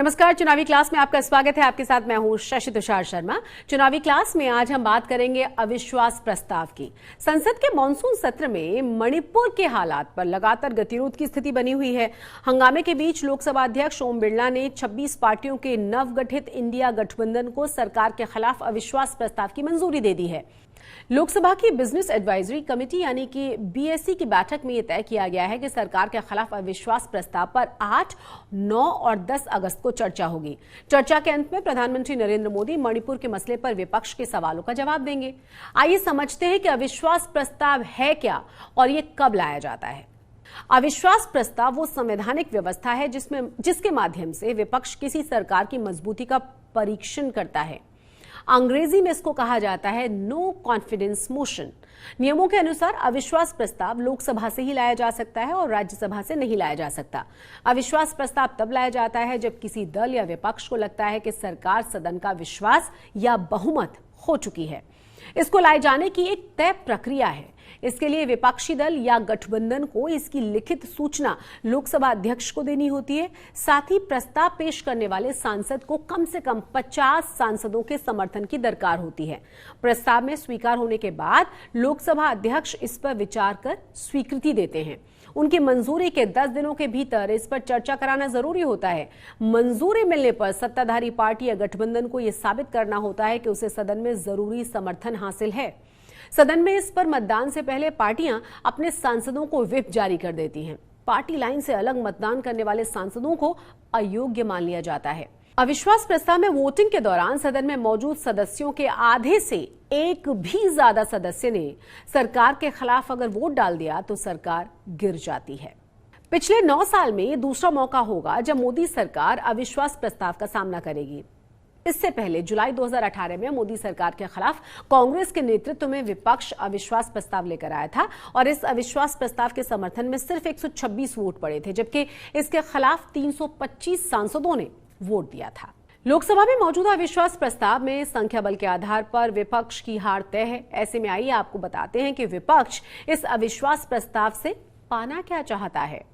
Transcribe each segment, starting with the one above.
नमस्कार। चुनावी क्लास में आपका स्वागत है। आपके साथ मैं हूं शशि तुषार शर्मा। चुनावी क्लास में आज हम बात करेंगे अविश्वास प्रस्ताव की। संसद के मॉनसून सत्र में मणिपुर के हालात पर लगातार गतिरोध की स्थिति बनी हुई है। हंगामे के बीच लोकसभा अध्यक्ष ओम बिरला ने 26 पार्टियों के नवगठित इंडिया गठबंधन को सरकार के खिलाफ अविश्वास प्रस्ताव की मंजूरी दे दी है। लोकसभा की बिजनेस एडवाइजरी कमेटी यानी कि बीएससी की बैठक में यह तय किया गया है कि सरकार के खिलाफ अविश्वास प्रस्ताव पर 8, 9 और 10 अगस्त को चर्चा होगी। चर्चा के अंत में प्रधानमंत्री नरेंद्र मोदी मणिपुर के मसले पर विपक्ष के सवालों का जवाब देंगे। आइए समझते हैं कि अविश्वास प्रस्ताव है क्या और ये कब लाया जाता है। अविश्वास प्रस्ताव वो संवैधानिक व्यवस्था है जिसके माध्यम से विपक्ष किसी सरकार की मजबूती का परीक्षण करता है। अंग्रेजी में इसको कहा जाता है नो कॉन्फिडेंस मोशन। नियमों के अनुसार अविश्वास प्रस्ताव लोकसभा से ही लाया जा सकता है और राज्यसभा से नहीं लाया जा सकता। अविश्वास प्रस्ताव तब लाया जाता है जब किसी दल या विपक्ष को लगता है कि सरकार सदन का विश्वास या बहुमत खो चुकी है। इसको लाए जाने की एक तय प्रक्रिया है। इसके लिए विपक्षी दल या गठबंधन को इसकी लिखित सूचना लोकसभा अध्यक्ष को देनी होती है। साथ ही प्रस्ताव पेश करने वाले सांसद को कम से कम 50 सांसदों के समर्थन की दरकार होती है। प्रस्ताव में स्वीकार होने के बाद लोकसभा अध्यक्ष इस पर विचार कर स्वीकृति देते हैं। उनकी मंजूरी के 10 दिनों के भीतर इस पर चर्चा कराना जरूरी होता है। मंजूरी मिलने पर सत्ताधारी पार्टी या गठबंधन को यह साबित करना होता है कि उसे सदन में जरूरी समर्थन हासिल है। सदन में इस पर मतदान से पहले पार्टियां अपने सांसदों को व्हिप जारी कर देती हैं। पार्टी लाइन से अलग मतदान करने वाले सांसदों को अयोग्य मान लिया जाता है। अविश्वास प्रस्ताव में वोटिंग के दौरान सदन में मौजूद सदस्यों के आधे से एक भी ज्यादा सदस्य ने सरकार के खिलाफ अगर वोट डाल दिया तो सरकार गिर जाती है। पिछले 9 साल में दूसरा मौका होगा जब मोदी सरकार अविश्वास प्रस्ताव का सामना करेगी। इससे पहले जुलाई 2018 में मोदी सरकार के खिलाफ कांग्रेस के नेतृत्व में विपक्ष अविश्वास प्रस्ताव लेकर आया था और इस अविश्वास प्रस्ताव के समर्थन में सिर्फ 126 वोट पड़े थे, जबकि इसके खिलाफ 325 सांसदों ने वोट दिया था। लोकसभा में मौजूदा अविश्वास प्रस्ताव में संख्या बल के आधार पर विपक्ष की हार तय है। ऐसे में आइए आपको बताते हैं कि विपक्ष इस अविश्वास प्रस्ताव से पाना क्या चाहता है।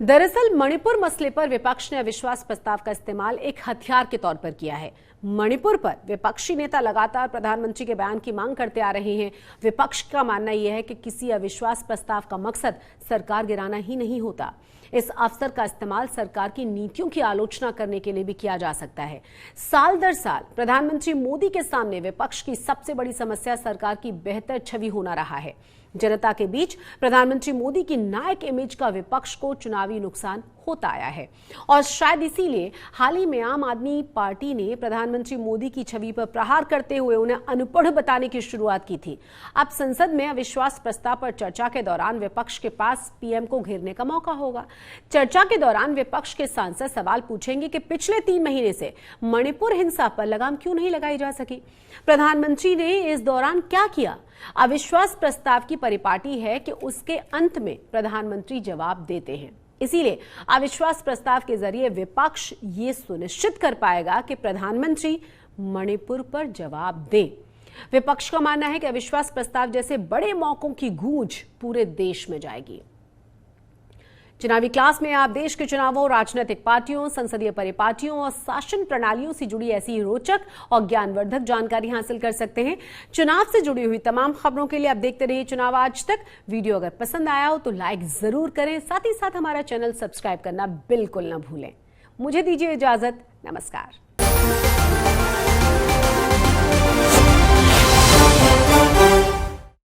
दरअसल मणिपुर मसले पर विपक्ष ने अविश्वास प्रस्ताव का इस्तेमाल एक हथियार के तौर पर किया है। मणिपुर पर विपक्षी नेता लगातार प्रधानमंत्री के बयान की मांग करते आ रहे हैं। विपक्ष का मानना यह है कि किसी अविश्वास प्रस्ताव का मकसद सरकार गिराना ही नहीं होता। इस अवसर का इस्तेमाल सरकार की नीतियों की आलोचना करने के लिए भी किया जा सकता है। साल दर साल प्रधानमंत्री मोदी के सामने विपक्ष की सबसे बड़ी समस्या सरकार की बेहतर छवि होना रहा है। जनता के बीच प्रधानमंत्री मोदी की नायक इमेज का विपक्ष को चुनावी नुकसान होता आया है और शायद इसीलिए हाल ही में आम आदमी पार्टी ने प्रधानमंत्री मोदी की छवि पर प्रहार करते हुए उन्हें अनपढ़ बताने की शुरुआत की थी। अब संसद में अविश्वास प्रस्ताव पर चर्चा के दौरान विपक्ष के पास पीएम को घेरने का मौका होगा। चर्चा के दौरान विपक्ष के सांसद सवाल पूछेंगे कि पिछले 3 महीने से मणिपुर हिंसा पर लगाम क्यों नहीं लगाई जा सकी, प्रधानमंत्री ने इस दौरान क्या किया। अविश्वास प्रस्ताव की परिपाटी है कि उसके अंत में प्रधानमंत्री जवाब देते हैं। इसीलिए अविश्वास प्रस्ताव के जरिए विपक्ष ये सुनिश्चित कर पाएगा कि प्रधानमंत्री मणिपुर पर जवाब दें। विपक्ष का मानना है कि अविश्वास प्रस्ताव जैसे बड़े मौकों की गूंज पूरे देश में जाएगी। चुनावी क्लास में आप देश के चुनावों, राजनीतिक पार्टियों, संसदीय परिपाटियों और शासन प्रणालियों से जुड़ी ऐसी रोचक और ज्ञानवर्धक जानकारी हासिल कर सकते हैं। चुनाव से जुड़ी हुई तमाम खबरों के लिए आप देखते रहिए चुनाव आज तक। वीडियो अगर पसंद आया हो तो लाइक जरूर करें, साथ ही साथ हमारा चैनल सब्सक्राइब करना बिल्कुल न भूलें। मुझे दीजिए इजाजत। नमस्कार।